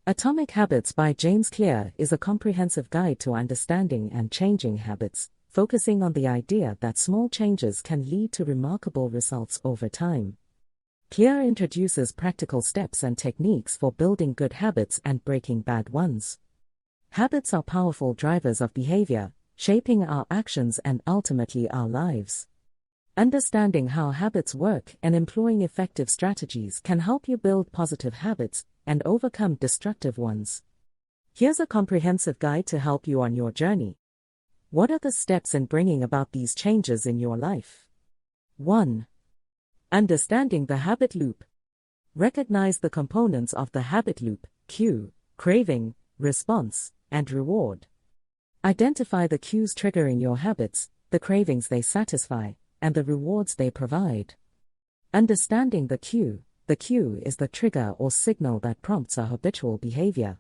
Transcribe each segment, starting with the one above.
Atomic Habits by James Clear is a comprehensive guide to understanding and changing habits, focusing on the idea that small changes can lead to remarkable results over time. Clear introduces practical steps and techniques for building good habits and breaking bad ones. Habits are powerful drivers of behavior, shaping our actions and ultimately our lives. Understanding how habits work and employing effective strategies can help you build positive habits and overcome destructive ones. Here's a comprehensive guide to help you on your journey. What are the steps in bringing about these changes in your life? 1. Understanding the habit loop. Recognize the components of the habit loop: cue, craving, response, and reward. Identify the cues triggering your habits, the cravings they satisfy, and the rewards they provide. Understanding the cue. The cue is the trigger or signal that prompts a habitual behavior.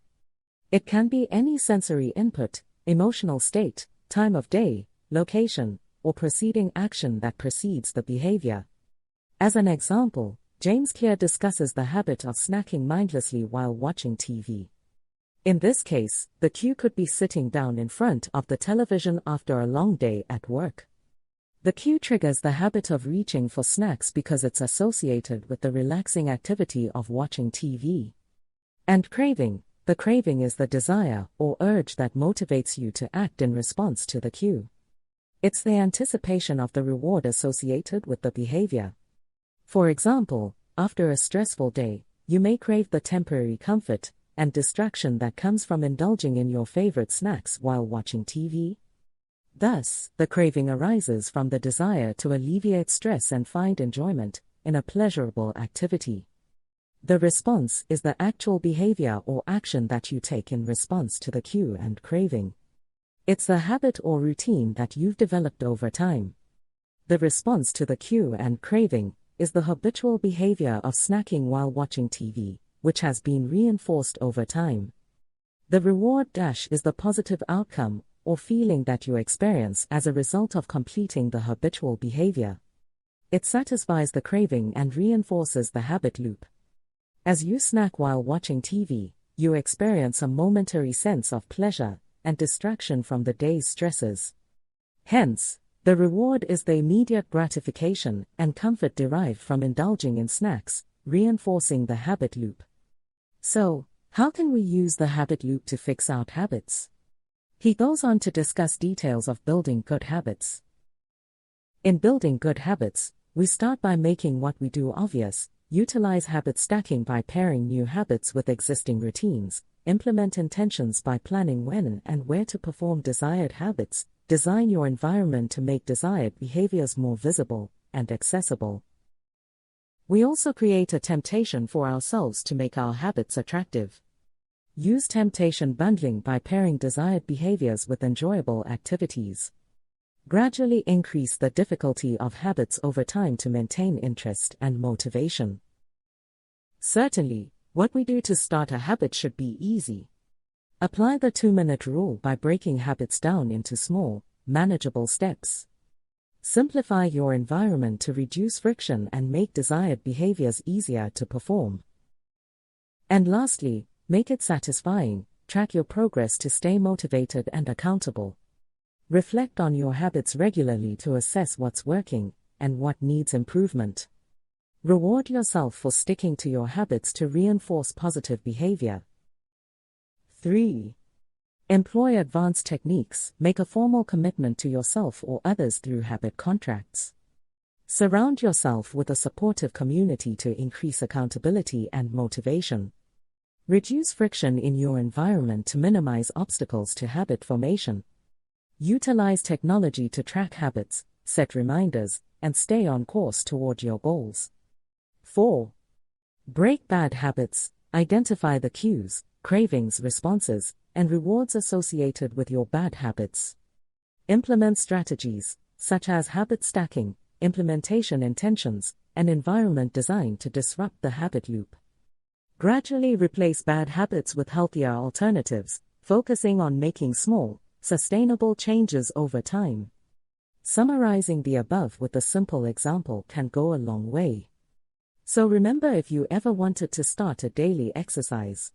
It can be any sensory input, emotional state, time of day, location, or preceding action that precedes the behavior. As an example, James Clear discusses the habit of snacking mindlessly while watching TV. In this case, the cue could be sitting down in front of the television after a long day at work. The cue triggers the habit of reaching for snacks because it's associated with the relaxing activity of watching TV. And craving. The craving is the desire or urge that motivates you to act in response to the cue. It's the anticipation of the reward associated with the behavior. For example, after a stressful day, you may crave the temporary comfort and distraction that comes from indulging in your favorite snacks while watching TV. Thus, the craving arises from the desire to alleviate stress and find enjoyment in a pleasurable activity. The response is the actual behavior or action that you take in response to the cue and craving. It's the habit or routine that you've developed over time. The response to the cue and craving is the habitual behavior of snacking while watching TV, which has been reinforced over time. The reward dash is the positive outcome or feeling that you experience as a result of completing the habitual behavior. It satisfies the craving and reinforces the habit loop. As you snack while watching TV, you experience a momentary sense of pleasure and distraction from the day's stresses. Hence, the reward is the immediate gratification and comfort derived from indulging in snacks, reinforcing the habit loop. So, how can we use the habit loop to fix out habits? He goes on to discuss details of building good habits. In building good habits, we start by making what we do obvious, utilize habit stacking by pairing new habits with existing routines, implement intentions by planning when and where to perform desired habits, design your environment to make desired behaviors more visible and accessible. We also create a temptation for ourselves to make our habits attractive. Use temptation bundling by pairing desired behaviors with enjoyable activities. Gradually increase the difficulty of habits over time to maintain interest and motivation. Certainly, what we do to start a habit should be easy. Apply the 2-minute rule by breaking habits down into small, manageable steps. Simplify your environment to reduce friction and make desired behaviors easier to perform. And lastly, make it satisfying. Track your progress to stay motivated and accountable. Reflect on your habits regularly to assess what's working and what needs improvement. Reward yourself for sticking to your habits to reinforce positive behavior. 3. Employ advanced techniques. Make a formal commitment to yourself or others through habit contracts. Surround yourself with a supportive community to increase accountability and motivation. Reduce friction in your environment to minimize obstacles to habit formation. Utilize technology to track habits, set reminders, and stay on course toward your goals. 4. Break bad habits. Identify the cues, cravings, responses, and rewards associated with your bad habits. Implement strategies, such as habit stacking, implementation intentions, and environment design to disrupt the habit loop. Gradually replace bad habits with healthier alternatives, focusing on making small, sustainable changes over time. Summarizing the above with a simple example can go a long way. So remember, if you ever wanted to start a daily exercise,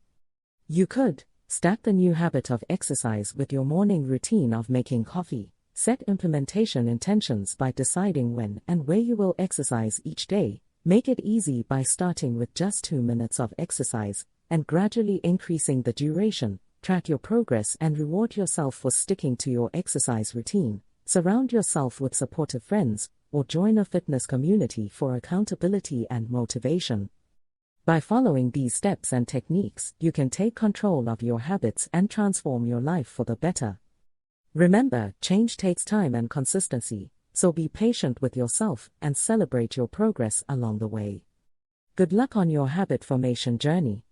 You could start the new habit of exercise with your morning routine of making coffee. Set implementation intentions by deciding when and where you will exercise each day. Make it easy by starting with just 2 minutes of exercise and gradually increasing the duration. Track your progress and reward yourself for sticking to your exercise routine. Surround yourself with supportive friends or join a fitness community for accountability and motivation. By following these steps and techniques, you can take control of your habits and transform your life for the better. Remember, change takes time and consistency, so be patient with yourself and celebrate your progress along the way. Good luck on your habit formation journey.